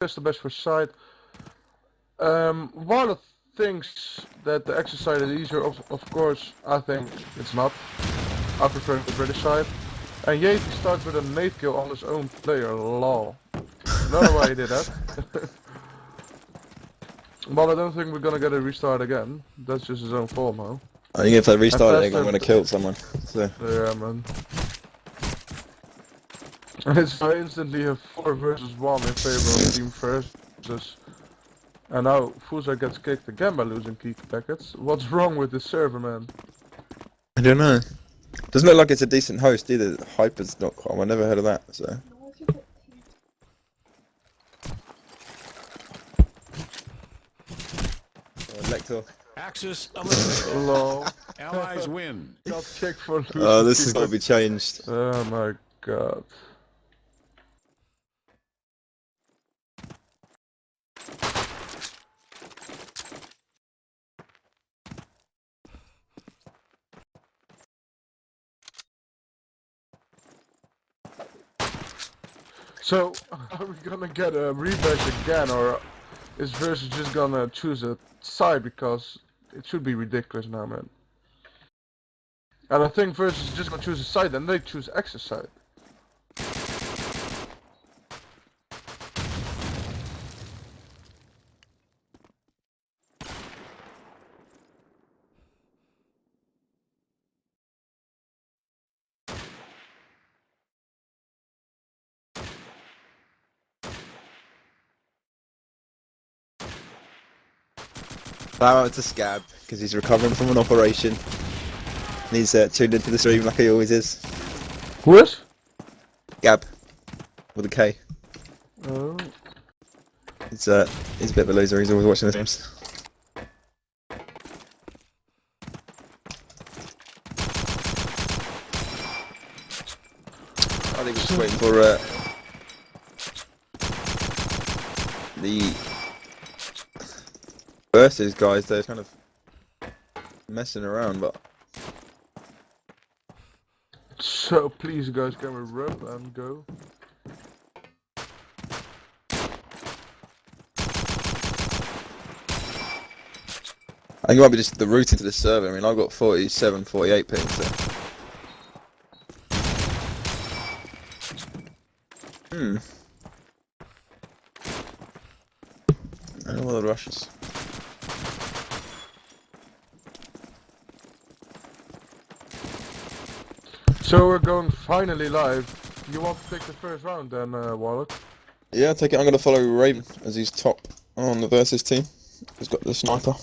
pistol bash for side. Warlock thinks that the Axis side is easier, of course. I think it's not. I prefer the British side. And Yeti starts with a nade kill on his own player, lol. Don't know why he did that. But I don't think we're gonna get a restart again. That's just his own fault now. I think if they restart it, I'm gonna kill someone. So. Yeah, man. It's instantly a 4 versus 1 in favor of team versus. And now Fusa gets kicked again by losing key packets. What's wrong with this server, man? I don't know. Doesn't look like it's a decent host either. Hypers.com. I never heard of that. So. Lector. Axis eliminated. Lol. Allies win. Got kicked for losing. Oh, this has got to be changed. Oh my god. So, are we gonna get a rematch again, or is Versus just gonna choose a side, because it should be ridiculous now, man. And I think Versus is just gonna choose a side, and they choose X's side. Bow out to Scab, because he's recovering from an operation. And he's tuned into the stream like he always is. Who is? Gab. With a K. Oh. He's a bit of a loser, he's always watching the streams. I think we're just waiting for the versus guys. They're kind of messing around, but So please guys, can we rub and go? I think it might be just the routing to the server. I mean, I've got 47, 48 ping, so. I don't know what the rushes. So we're going finally live. You want to take the first round then, Warlock? Yeah, I'll take it. I'm going to follow Raven as he's top on the versus team. He's got the sniper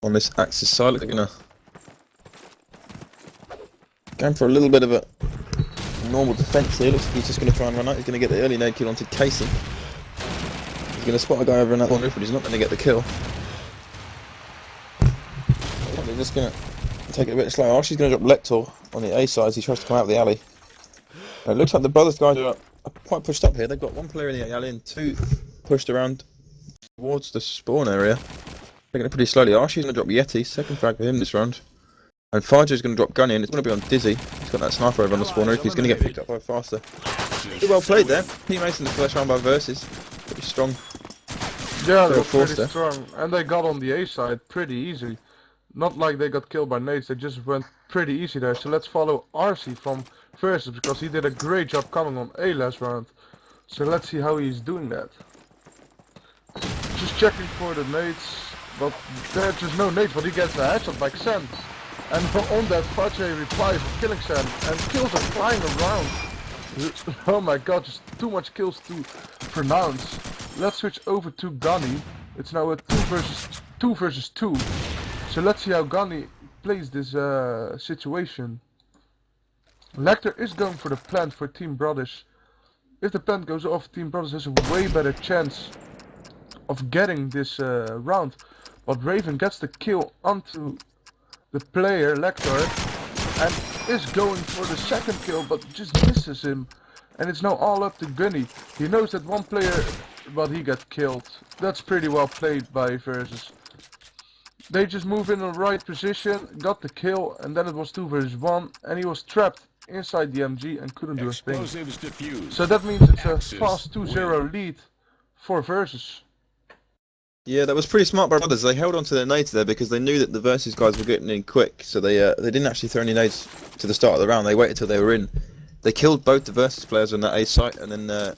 on this Axis side. They're going for a little bit of a normal defense here. Looks like he's just going to try and run out. He's going to get the early nade kill onto Casey. He's going to spot a guy over in that corner, but he's not going to get the kill. They're just going to take it a bit slow. She's going to drop Lector on the A side as he tries to come out of the alley. It looks like the brothers guys are quite pushed up here. They've got one player in the alley and two pushed around towards the spawn area. Taking it pretty slowly. Arshy's going to drop Yeti, second frag for him this round. And Fajer's going to drop Gunny, and it's going to be on Dizzy. He's got that sniper over on the spawn roof. He's going to get picked up by Faster. Pretty well played there. Team Ace in the first round by Versus. Pretty strong. Yeah, they were pretty strong. And they got on the A side pretty easy. Not like they got killed by nades, they just went pretty easy there. So let's follow RC from Versus, because he did a great job coming on A last round. So let's see how he's doing that. Just checking for the nades, but there's just no nades, but he gets a headshot by Xen. And on that, Fajay replies with killing Xen, and kills are flying around. Oh my god, just too much kills to pronounce. Let's switch over to Gunny. It's now a 2 versus 2. So let's see how Gunny plays this situation. Lecter is going for the plant for Team Brothers. If the plant goes off, Team Brothers has a way better chance of getting this round. But Raven gets the kill onto the player, Lecter, and is going for the second kill, but just misses him. And it's now all up to Gunny. He knows that one player, but he got killed. That's pretty well played by Versus. They just moved in the right position, got the kill, and then it was 2 versus 1, and he was trapped inside the MG and couldn't do a thing. Explosives diffused. So that means it's a fast 2-0 lead 4 versus. Yeah, that was pretty smart by brothers. They held on to their nades there because they knew that the versus guys were getting in quick, so they didn't actually throw any nades to the start of the round. They waited till they were in. They killed both the versus players on that A site, and then I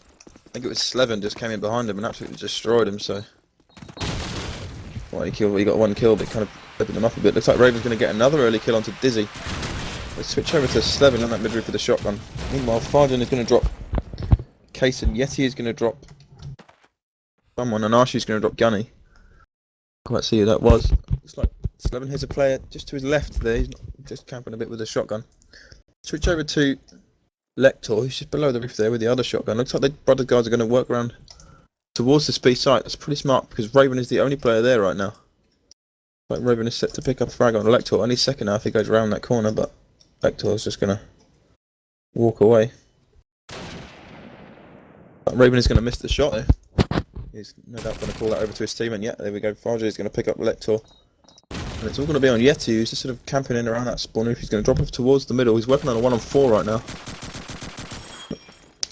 think it was Slevin just came in behind them and absolutely destroyed him. So, well, he got 1 kill, but it kind of opened them up a bit. Looks like Raven's going to get another early kill onto Dizzy. They switch over to Slevin on that mid roof with the shotgun. Meanwhile, Farjan is going to drop Case, and Yeti is going to drop someone, and Arshi's going to drop Gunny. Can't see who that was. Looks like Slevin has a player just to his left there. He's just camping a bit with a shotgun. Switch over to Lector, who's just below the roof there with the other shotgun. Looks like the brother guys are going to work around towards the speed site. That's pretty smart because Raven is the only player there right now. Like Raven is set to pick up a frag on Lector any second now if he goes around that corner, but Lector is just going to walk away. But Raven is going to miss the shot there. He's no doubt going to call that over to his team, and yeah, there we go. Farja is going to pick up Lector. And it's all going to be on Yeti, who's just sort of camping in around that spawn roof. He's going to drop off towards the middle. He's working on a 1-on-4 right now.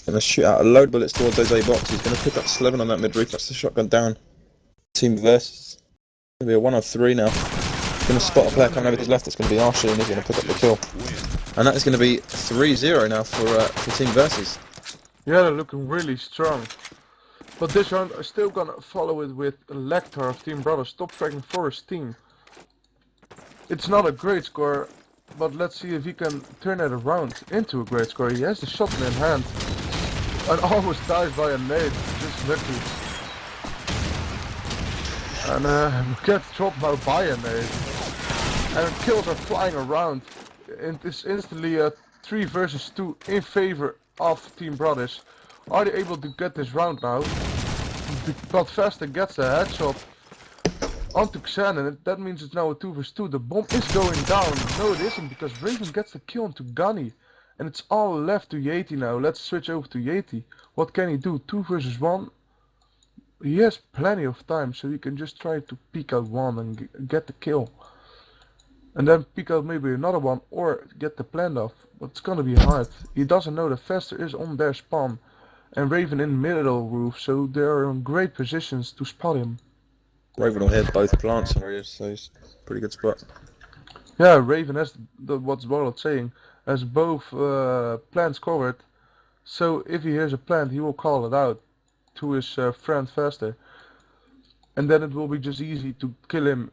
Going to shoot out a load of bullets towards those A box. He's going to pick up Slevin on that mid roof. That's the shotgun down. Team versus. It's going to be a 1-on-3 now. He's going to spot a player coming over to his left. It's going to be Archie, and he's going to pick up the kill. And that is going to be 3-0 now for Team versus. Yeah, they're looking really strong. But this round I'm still gonna follow it with Lector of Team Brothers, top fragking for his team. It's not a great score, but let's see if he can turn it around into a great score. He has the shotgun in hand and almost dies by a nade, just lucky. And gets dropped now by a nade. And kills are flying around. And it's instantly a 3 versus 2 in favor of Team Brothers. Are they able to get this round now? But Faster gets a headshot onto Xan, and that means it's now a 2 versus 2. The bomb is going down. No, it isn't, because Raven gets the kill onto Gunny. And it's all left to Yeti now. Let's switch over to Yeti. What can he do? 2 versus 1. He has plenty of time, so he can just try to peek out one and get the kill. And then peek out maybe another one, or get the plant off. But it's gonna be hard. He doesn't know that Faster is on their spawn. And Raven in middle roof, so they are in great positions to spot him. Raven will hit both plants areas, so it's a pretty good spot. Yeah, Raven has what's Warlord saying, has both plants covered. So if he hears a plant, he will call it out to his friend Faster. And then it will be just easy to kill him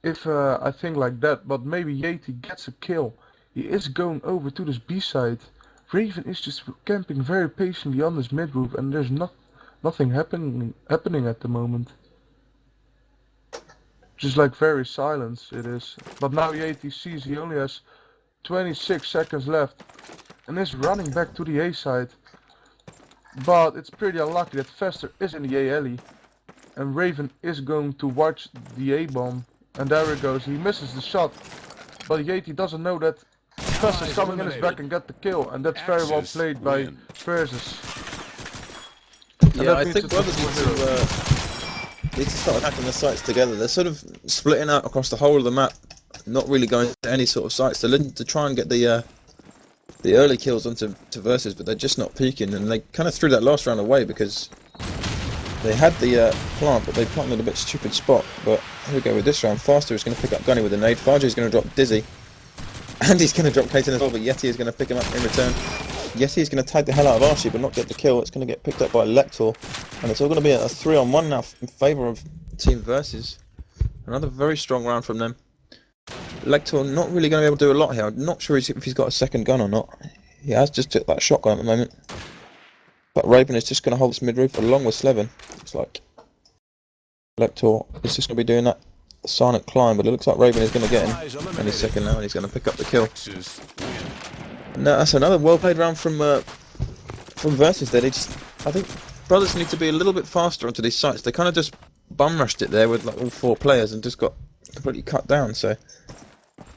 if I think like that. But maybe Yeti gets a kill. He is going over to this B side. Raven is just camping very patiently on this mid roof, and there's nothing happening at the moment. Just like very silent it is. But now Yeti sees he only has 26 seconds left and is running back to the A side. But it's pretty unlucky that Faster is in the A alley, and Raven is going to watch the A bomb, and there it goes. He misses the shot, but Yeti doesn't know that Faster's coming in his back and get the kill, and that's very well played by Versus. Yeah, I think brothers need to start attacking the sites together. They're sort of splitting out across the whole of the map, not really going to any sort of sites. They're looking to try and get the early kills onto Versus, but they're just not peaking, and they kind of threw that last round away because they had the plant, but they planted a bit stupid spot. But here we go with this round. Faster is going to pick up Gunny with a nade. Farja is going to drop Dizzy. And he's going to drop Kaiten as well, but Yeti is going to pick him up in return. Yeti is going to tag the hell out of Archie, but not get the kill. It's going to get picked up by Lector. And it's all going to be a 3-on-1 now in favour of Team Versus. Another very strong round from them. Lector not really going to be able to do a lot here. I'm not sure if he's got a second gun or not. He has just took that shotgun at the moment. But Raven is just going to hold this mid-roof along with Slevin. Looks like Lector is just going to be doing that silent climb, but it looks like Raven is going to get him any second now, and he's going to pick up the kill. No, that's another well-played round from Versus there. I think brothers need to be a little bit faster onto these sites. They kind of just bum-rushed it there with like all 4 players and just got completely cut down, so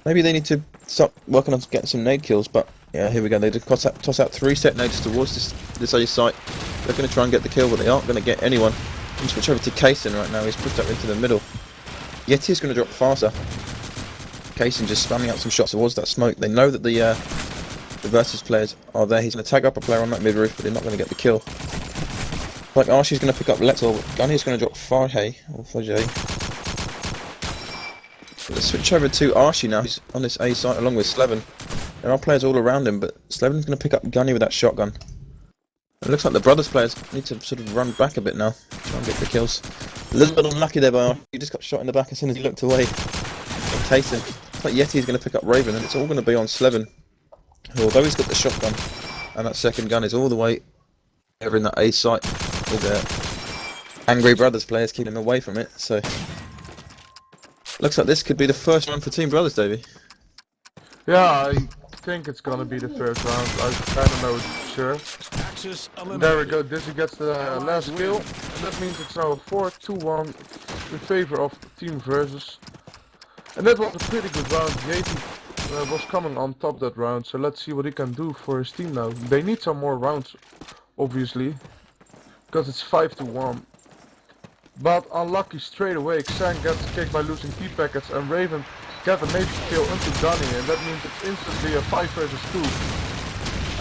maybe they need to start working on getting some nade kills. But yeah, here we go. They just toss out 3 set nades towards this A site. They're going to try and get the kill, but they aren't going to get anyone. And switch over to Kaisen right now. He's pushed up into the middle. Yeti is going to drop Faster. Kaisen just spamming out some shots towards that smoke. They know that the Versus players are there. He's going to tag up a player on that mid roof, but they're not going to get the kill. Like Archie's going to pick up Lector, Gunny's going to drop Fajay, or Fajay. Let's switch over to Archie now, he's on this A site along with Slevin. There are players all around him, but Slevin's going to pick up Gunny with that shotgun. It looks like the brothers players need to sort of run back a bit now, try and get the kills. A little bit unlucky there by Archie, he just got shot in the back as soon as he looked away. Casing. It's like Yeti's going to pick up Raven, and it's all going to be on Slevin, who, although he's got the shotgun, and that second gun is all the way over in that A site, with the Angry Brothers players keeping him away from it, so... Looks like this could be the first round for Team Brothers, Davey. Yeah, I think it's gonna be the first round. I don't know for sure. There we go, Dizzy gets the last kill. And that means it's now 4-2-1 in favor of Team Versus. And that was a pretty good round. Yeti was coming on top that round, so let's see what he can do for his team now. They need some more rounds, obviously, because it's 5-1. But unlucky straight away, Xang gets kicked by losing key packets and Raven get a major kill into Gunny, and that means it's instantly a 5 versus 2.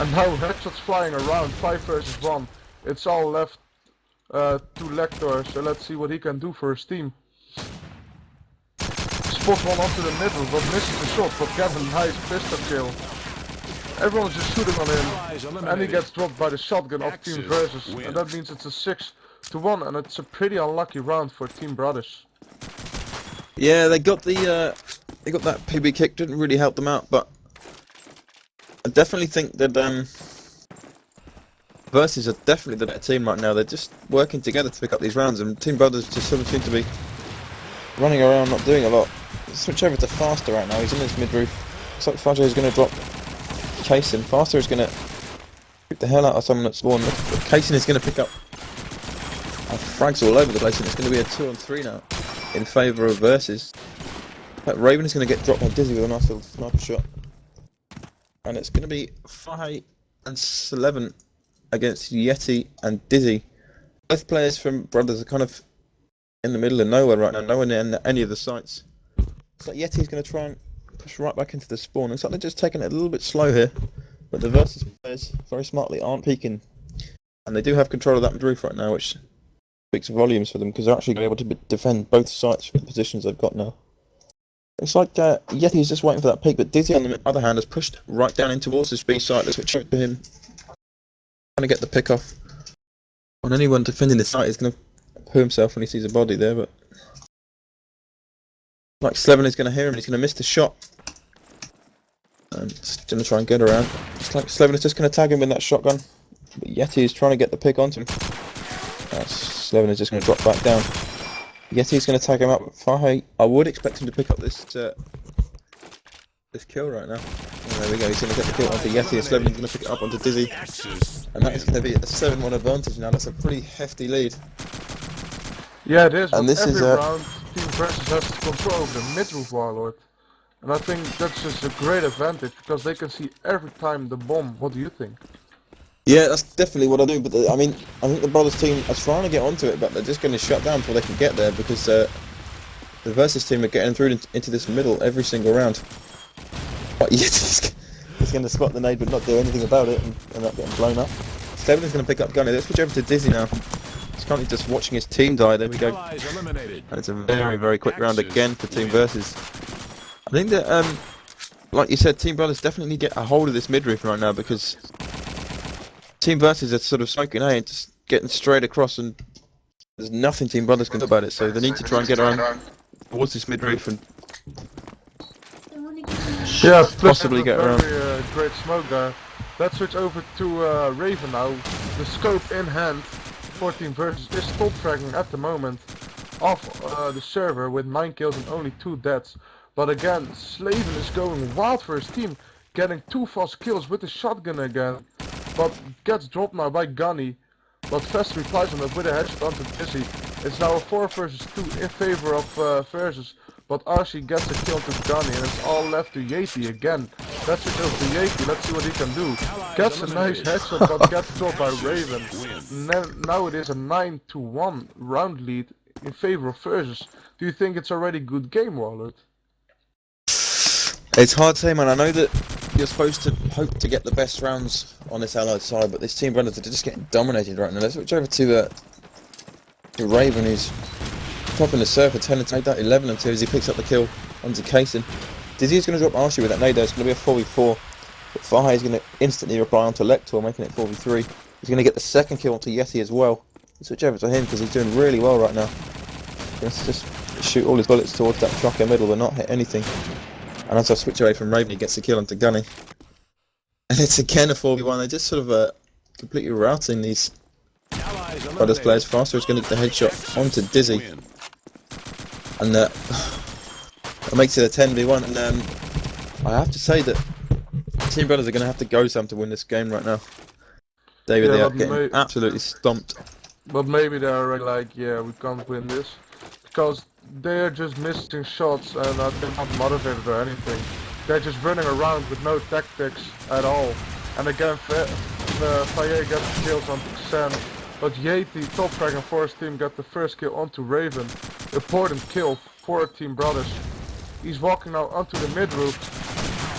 And now headshots flying around, 5 versus 1. It's all left to Lector, so let's see what he can do for his team. Spots one onto the middle, but misses the shot, but gets a nice pistol kill. Everyone's just shooting on him, and he gets dropped by the shotgun of Team Versus, and that means it's a 6-1, and it's a pretty unlucky round for Team Brothers. Yeah, they got that PB kick, didn't really help them out, but I definitely think that Versus are definitely the better team right now. They're just working together to pick up these rounds, and Team Brothers just sort of seem to be running around not doing a lot. Switch over to Faster right now, he's in his mid-roof. Looks like Fajay is going to drop Casing. Faster is going to shoot the hell out of someone at spawn. Casing is going to pick up frags all over the place, and it's going to be a 2-on-3 now in favour of Versus. But Raven is going to get dropped by Dizzy with a nice little sniper shot. And it's going to be Fajay and Slevin against Yeti and Dizzy. Both players from Brothers are kind of in the middle of nowhere right now, nowhere near any of the sites. Looks like Yeti's going to try and push right back into the spawn. Looks like they're just taking it a little bit slow here, but the Versus players very smartly aren't peeking, and they do have control of that roof right now, which speaks volumes for them because they're actually able to defend both sites from the positions they've got now. Looks like Yeti is just waiting for that peek, but Dizzy on the other hand has pushed right down in towards this B site. Let's switch over to him, trying to get the pick off on anyone defending the site. He's going to poo himself when he sees a body there, but like Slevin is going to hear him and he's going to miss the shot. And he's going to try and get around. Just like Slevin is just going to tag him with that shotgun, but Yeti is trying to get the pick onto him. Slevin is just going to drop back down. Yeti's going to tag him up with Fajay. I would expect him to pick up this kill right now. And there we go, he's going to get the kill onto Yeti, and Slevin's going to pick it up onto Dizzy. And that is going to be a 7-1 advantage now. That's a pretty hefty lead. Yeah, it is, and but this every is round Team Versus has control over the mid-roof Warlord. And I think that's just a great advantage, because they can see every time the bomb. What do you think? Yeah, that's definitely what I do, but I think the Brothers team are trying to get onto it, but they're just going to shut down before they can get there, because the Versus team are getting through into this middle every single round. But he's going to spot the nade but not do anything about it and end up getting blown up. Slevin is going to pick up Gunny. Let's switch over to Dizzy now. He's currently just watching his team die. There we go. And it's a very, very quick round again for Team Versus. I think that, like you said, Team Brothers definitely need to get a hold of this mid-roof right now, because Team Versus are sort of smoking A and just getting straight across, and there's nothing Team Brothers can do about it, so they need to try and get around towards this mid-roof and possibly get around. Great smoke there. Let's switch over to Raven now. The scope in hand for Team Versus is top fragging at the moment off the server with 9 kills and only 2 deaths. But again, Slaven is going wild for his team, getting 2 fast kills with the shotgun again. But gets dropped now by Gunny. But Fest replies on that with a headshot onto Dizzy. It's now a 4 versus 2 in favor of Versus. But Archie gets a kill to Gunny, and it's all left to Yeti again. Let's switch over to Yeti, let's see what he can do. Gets a nice headshot, but gets dropped by Raven. Now it is a 9-1 round lead in favor of Versus. Do you think it's already a good game, Warlord? It's hard to say, man. I know that you're supposed to hope to get the best rounds on this allied side, but this team brothers are just getting dominated right now. Let's switch over to Raven, who's popping the surfer, 10 and 8, that 11 and 2 as he picks up the kill onto Kaysen. Dizzy is going to drop Archie with that nade. It's going to be a 4v4, but Fahey is going to instantly reply onto Lector, making it 4v3. He's going to get the second kill onto Yeti as well. Let's switch over to him because he's doing really well right now. Let's just shoot all his bullets towards that shocker middle but not hit anything. And as I switch away from Raven, he gets the kill onto Gunny. And it's again a 4v1. They're just sort of completely routing these brothers players. Faster is going to get the headshot onto Dizzy. And that makes it a 10v1. And I have to say that Team Brothers are going to have to go some to win this game right now. David, they are getting absolutely stomped. But maybe they're already like, yeah, we can't win this. Because they're just missing shots and they're not motivated or anything. They're just running around with no tactics at all. And again, Faye gets the kills onto Xen. But Yeti, top frag and Forest team got the first kill onto Raven. Important kill for Team Brothers. He's walking now onto the mid roof.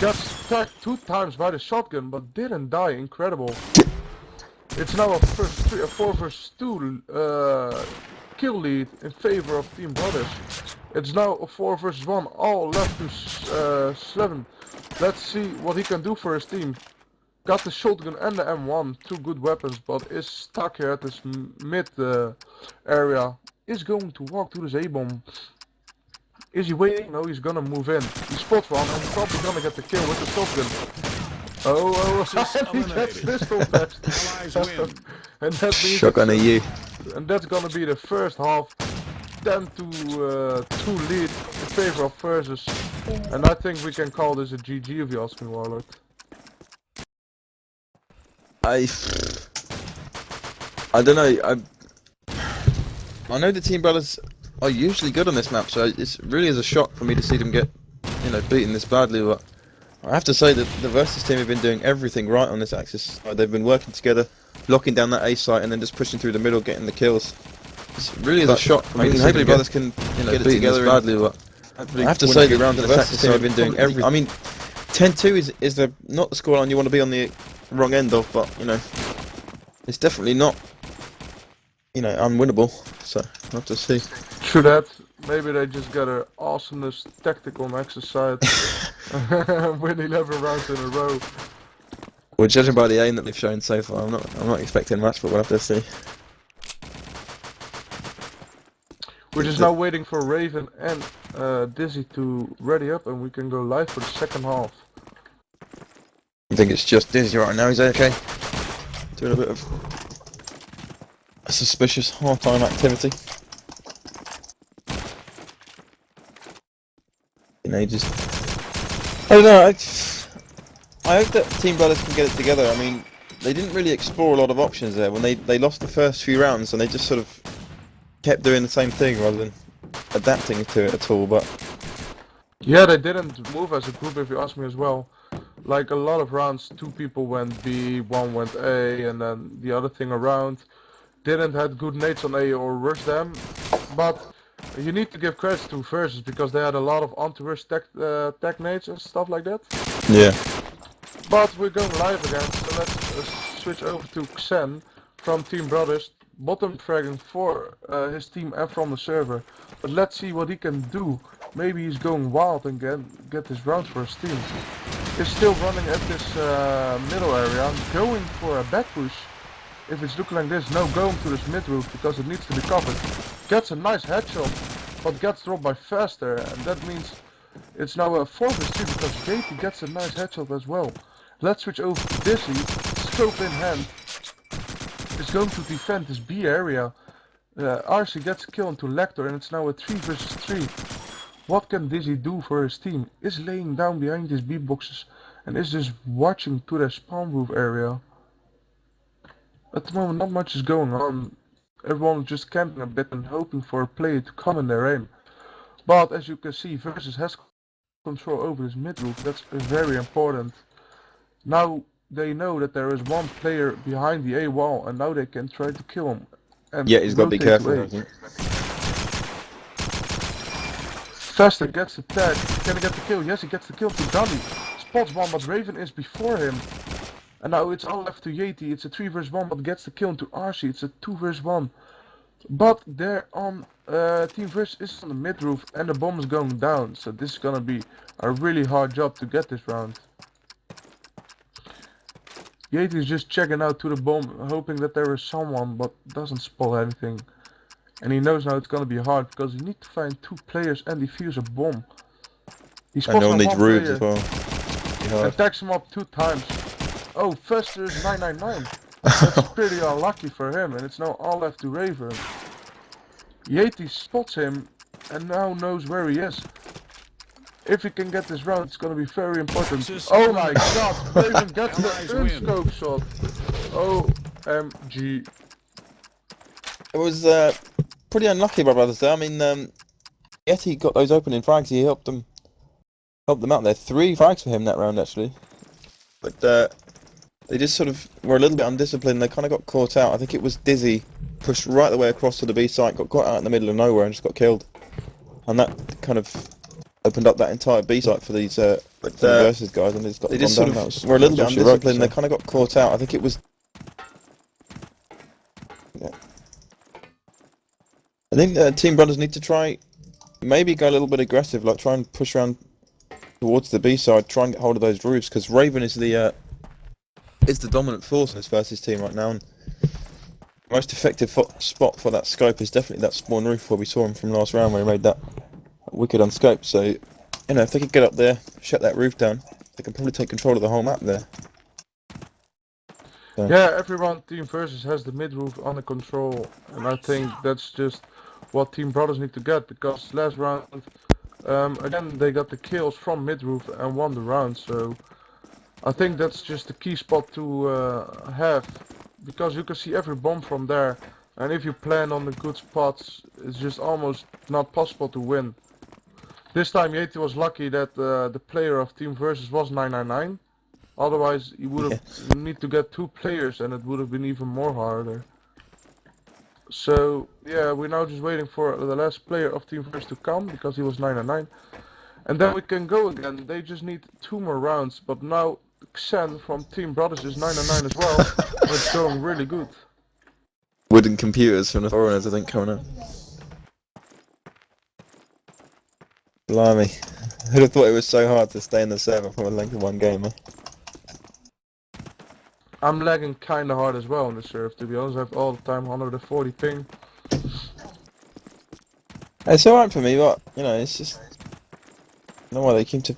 Gets tagged 2 times by the shotgun but didn't die. Incredible. It's now a 4 vs 2 kill lead in favor of Team Brothers. It's now a 4 vs 1, all left to 7. Let's see what he can do for his team. Got the shotgun and the M1, 2 good weapons, but is stuck here at this mid area. Is going to walk to this A-bomb. Is he waiting? No, he's gonna move in. He spots one and probably gonna get the kill with the shotgun. Oh, he gets pistol best. And that means shotgun at you. And that's gonna be the first half. 10 to 2 lead in favor of Versus. And I think we can call this a GG if you ask me, Warlord. I don't know. I know the Team Brothers are usually good on this map, so it really is a shock for me to see them get, beaten this badly. But I have to say that the Versus team have been doing everything right on this axis. They've been working together, locking down that A site, and then just pushing through the middle, getting the kills. It really is a shock for me to see the Brothers can get it together badly. But I have to say that the Versus team have been doing everything. I mean, 10-2 is not the scoreline you want to be on the wrong end of, but it's definitely not unwinnable. So we'll have to see. True that. Maybe they just got an awesomeness tactical exercise. Win 11 rounds in a row. Well, judging by the aim that they've shown so far, I'm not expecting much, but we'll have to see. We're just now waiting for Raven and Dizzy to ready up, and we can go live for the second half. I think it's just Dizzy right now. He's okay. Doing a bit of a suspicious hard-time activity. Just I don't know. I hope that Team Brothers can get it together. I mean, they didn't really explore a lot of options there when they lost the first few rounds, and they just sort of kept doing the same thing rather than adapting to it at all. But yeah, they didn't move as a group, if you ask me as well. Like a lot of rounds, 2 people went B, 1 went A, and then the other thing around. Didn't have good nades on A or rush them, but you need to give credit to Versus because they had a lot of anti-rush tech nades and stuff like that. yeah. But we're going live again, so let's switch over to Xen from Team Brothers. Bottom fragging for his team and from the server. But let's see what he can do. Maybe he's going wild and get this round for his team. He's still running at this middle area, going for a back push. If it's looking like this, no, going to this mid roof because it needs to be covered. Gets a nice headshot, but gets dropped by Faster, and that means it's now a 4 vs 2 because JP gets a nice headshot as well. Let's switch over to Dizzy, scope in hand. Is going to defend this B area. RC gets a kill into Lector, and it's now a 3 vs 3. What can Dizzy do for his team? Is laying down behind these B boxes and is just watching to their spawn roof area. At the moment not much is going on. Everyone is just camping a bit and hoping for a player to come in their aim. But as you can see, Versus has control over this mid roof. That's very important. Now they know that there is one player behind the A wall, and now they can try to kill him. And Yeah, he's got to be careful, I think. Faster gets the tag. Can he get the kill? Yes, he gets the kill to Gunny. spots one, but Raven is before him. And now it's all left to Yeti. It's a 3 vs 1, but gets the kill into RC. It's a 2 vs 1. But they're on Team Versus is on the mid roof and the bomb is going down. So this is gonna be a really hard job to get this round. Yeti is just checking out to the bomb, hoping that there is someone, but doesn't spot anything. And he knows now it's gonna be hard because you need to find 2 players and defuse a bomb. He spots And no one now needs 1 roofs player as well. and tags him up 2 times. Oh, Fester is 999. That's pretty unlucky for him, and it's now all left to Raven. Yeti spots him and now knows where he is. If he can get this round, it's gonna be very important. Oh my god, Raven gets the unscope shot. OMG. It was pretty unlucky by brothers there. I mean, Yeti got those opening frags. He helped them out there. 3 frags for him that round actually. But they just sort of were a little bit undisciplined. They kind of got caught out. I think it was Dizzy pushed right the way across to the B site, got caught out in the middle of nowhere and just got killed. And that kind of opened up that entire B site for these versus guys, and they just sort of were a little bit undisciplined. They kind of got caught out. I think it was. Yeah. I think Team Brothers need to try, maybe go a little bit aggressive, like try and push around towards the B side, try and get hold of those roofs, because Raven is the dominant force in this versus team right now. And the most effective spot for that scope is definitely that spawn roof where we saw him from last round where he made that wicked unscope. So, you know, if they could get up there, shut that roof down, they can probably take control of the whole map there. So. Yeah, everyone Team Versus has the mid roof under control, and I think that's just what Team Brothers need to get, because last round, again, they got the kills from mid roof and won the round. So I think that's just the key spot to have, because you can see every bomb from there, and if you plan on the good spots, it's just almost not possible to win. This time Yeti was lucky that the player of Team Versus was 999. Otherwise, you would have need to get 2 players, and it would have been even more harder. So yeah, we're now just waiting for the last player of Team Versus to come, because he was 999, and then we can go again. They just need 2 more rounds, but now Xen from Team Brothers is 999 as well. It's going really good. Wooden computers from the foreigners, I think, coming up. Blimey. Who'd have thought it was so hard to stay in the server for the length of one game, eh? I'm lagging kinda hard as well on the server, to be honest. I have all the time 140 ping. It's alright for me, but, you know, it's just... I don't know why they seem to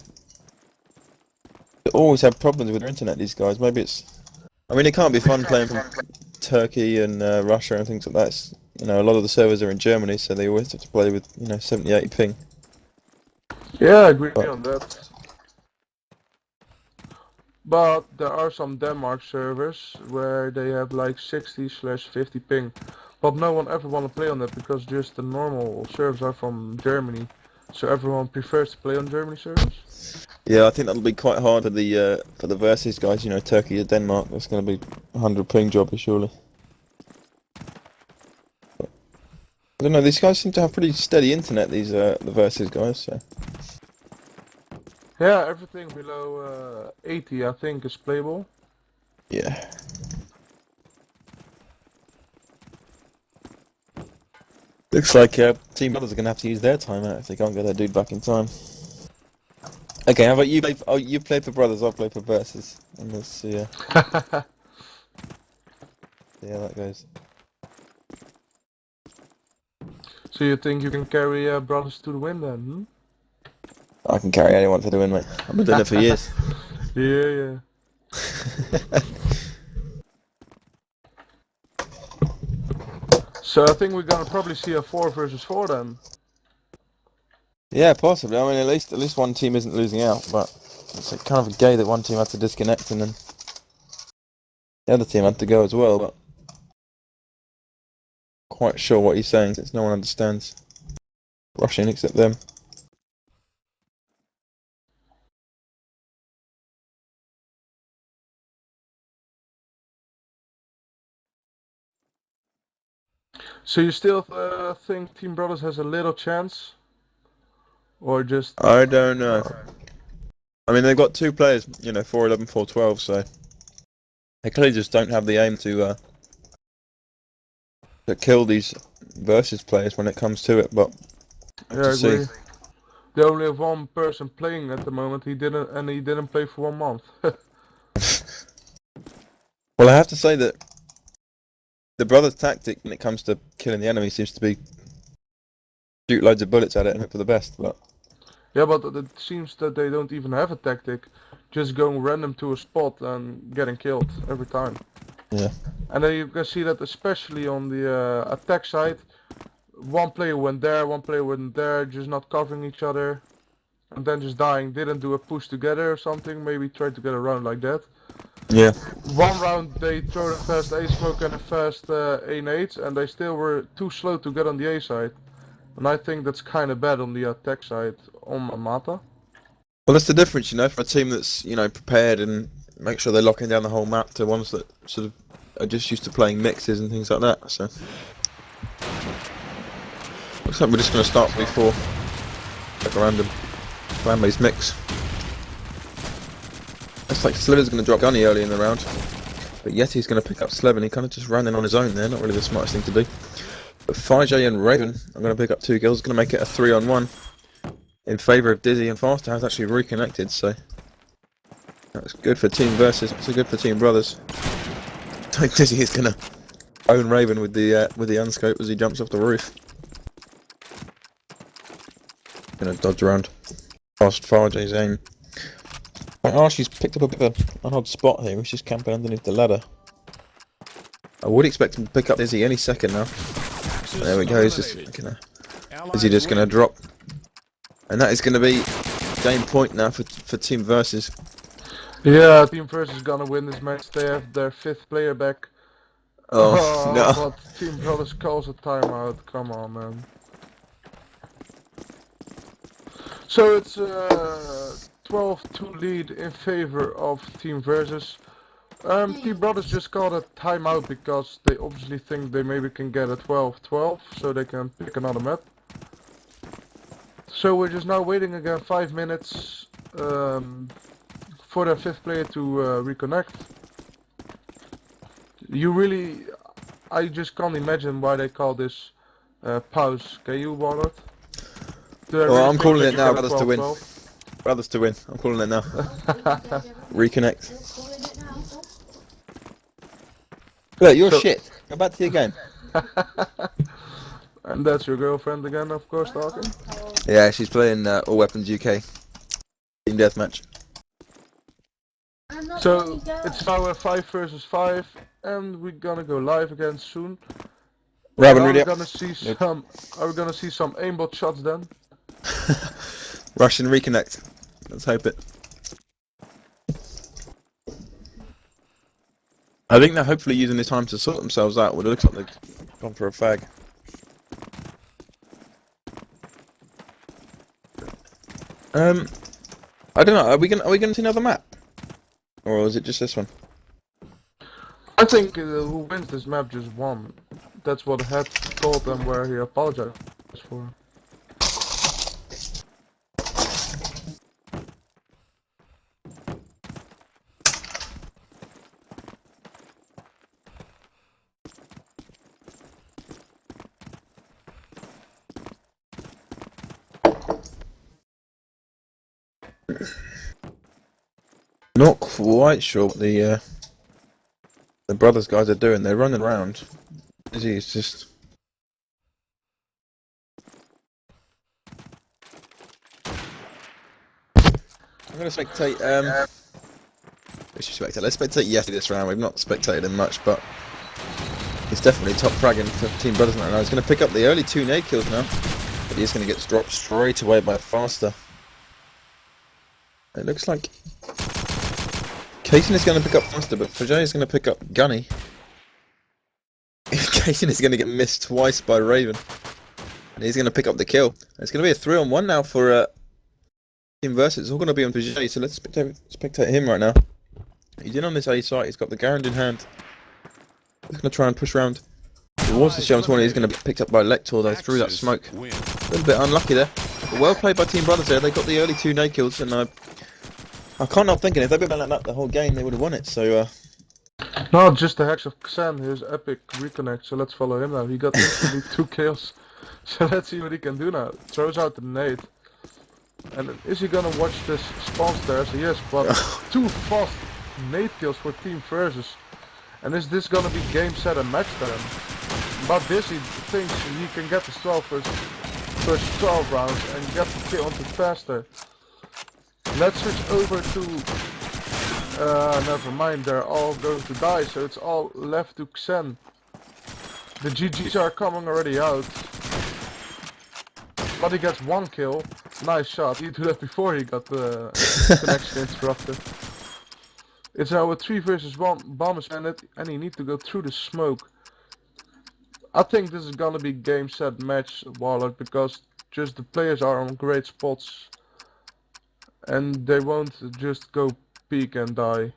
always have problems with their internet, these guys. Maybe it's... I mean, it can't be fun playing from Turkey and Russia and things like that. It's, you know, a lot of the servers are in Germany, so they always have to play with, you know, 70, 80 ping. Yeah, I agree on that. But there are some Denmark servers where they have like 60/50 ping. But no one ever want to play on that, because just the normal servers are from Germany. So everyone prefers to play on Germany servers. Yeah, I think that'll be quite hard for the versus guys, you know, Turkey or Denmark. That's going to be 100 ping job, surely. But, I don't know, these guys seem to have pretty steady internet, these the versus guys, so... Yeah, everything below 80 I think is playable. Yeah. Looks like Team Brothers are going to have to use their timeout if they can't get their dude back in time. Okay, how about you play? Oh, you play for Brothers, I'll play for Versus. And let's see, see how that goes. So you think you can carry Brothers to the win then? Hmm? I can carry anyone to the win, mate. I've been doing it for years. Yeah. So I think we're gonna probably see a 4 versus 4 then. Yeah, possibly. I mean, at least one team isn't losing out, but it's kind of gay that one team had to disconnect and then the other team had to go as well. But quite sure what he's saying, since no one understands Russian except them. So you still think Team Brothers has a little chance? Or just... I don't know. I mean, they've got two players, you know, 411, 412, so they clearly just don't have the aim to kill these versus players when it comes to it. But Yeah, I agree. They only have one person playing at the moment. He didn't play for 1 month. Well, I have to say that the brothers' tactic when it comes to killing the enemy seems to be shoot loads of bullets at it and hope for the best. But Yeah, but it seems that they don't even have a tactic. Just going random to a spot and getting killed every time. yeah, And then you can see that especially on the attack side. One player went there, one player went there, just not covering each other. And then just dying. Didn't do a push together or something. Maybe tried to get around like that. yeah. One round they throw the first A smoke and the first A nades, and they still were too slow to get on the A side. And I think that's kind of bad on the attack side on Amata. Well, that's the difference, you know, for a team that's, you know, prepared and make sure they're locking down the whole map to ones that sort of are just used to playing mixes and things like that. So looks like we're just going to start before like a random clan-based mix. Looks like Sliver's going to drop Gunny early in the round, but Yeti's going to pick up Slev, and he kind of just ran in on his own there. Not really the smartest thing to do. But 5J and Raven are going to pick up 2 kills. Going to make it a 3-on-1 in favour of Dizzy, and Faster has actually reconnected, so that's good for team versus. It's good for team brothers. I think Dizzy is going to own Raven with the unscope as he jumps off the roof. Going to dodge around past 5J's aim. She's picked up a bit of an odd spot here. He's just camping underneath the ladder. I would expect him to pick up Dizzy any second now. There we go. Is he just gonna drop? And that is gonna be game point now for team versus. Yeah, team versus gonna win this match. They have their 5th player back. Oh no! But Team Brothers calls a timeout. Come on, man. So it's 12-2 lead in favor of Team Versus. Team Brothers just called a timeout because they obviously think they maybe can get a 12-12 so they can pick another map. So we're just now waiting again 5 minutes for their 5th player to reconnect. I just can't imagine why they call this pause. Can you, Warlord? Well, I'm calling it now, brothers to win. Brothers to win. I'm calling it now. Reconnect. Look, you're shit. Go back to your game. And that's your girlfriend again, of course, talking? Yeah, she's playing All Weapons UK. Team Deathmatch. So, it's now a 5 versus 5, and we're gonna go live again soon. Raven, Are we ready up. gonna see some aimbot shots then? Rush and reconnect. Let's hope it. I think they're hopefully using this time to sort themselves out. Well, it looks like they've gone for a fag. I don't know. Are we gonna see another map, or is it just this one? I think who wins this map just won. That's what Head told them where he apologized for. Not quite sure what the brothers guys are doing. They're running around. It's just. I'm gonna spectate. Let's spectate Yeti this round. We've not spectated him much, but he's definitely top fragging for Team Brothers right now. He's gonna pick up the early 2 nade kills now, but he's gonna get dropped straight away by Faster. It looks like Kaysen is going to pick up Faster, but Fajay is going to pick up Gunny. Kaysen is going to get missed twice by Raven, and he's going to pick up the kill. It's going to be a 3-on-1 now for Team Versus. It's all going to be on Fajay, so let's spectate him right now. He's in on this A site. He's got the Garand in hand. He's going to try and push around. Towards the Shams one. He's going to be picked up by Lector though through that smoke. A little bit unlucky there. But well played by Team Brothers there. They got the early 2 nade kills, and I can't help thinking if they'd been like that the whole game, they would have won it. So No, just the Hex of Xen, his epic reconnect, so let's follow him now. He got instantly 2 kills. So let's see what he can do now. Throws out the nade. And is he gonna watch this spawn stairs? Yes, but 2 fast nade kills for team versus. And is this gonna be game, set and match then? But this he thinks he can get the 12 first 12 rounds and get the kill onto faster. Let's switch over to never mind, they're all going to die, so it's all left to Xen. The GGs are coming already out. But he gets 1 kill. Nice shot. He did that before he got the connection interrupted. It's now a 3 versus 1 bomb and he needs to go through the smoke. I think this is gonna be game, set, match, Warlord, because just the players are on great spots. And they won't just go peek and die.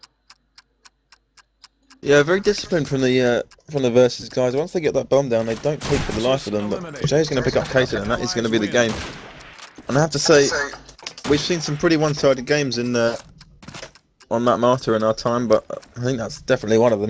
yeah, very disciplined from the versus guys. Once they get that bomb down, they don't peek for the life of them. But Jay's going to pick up Kato, and that is going to be the game. And I have to say, we've seen some pretty one-sided games in on that Martyr in our time, but I think that's definitely one of them.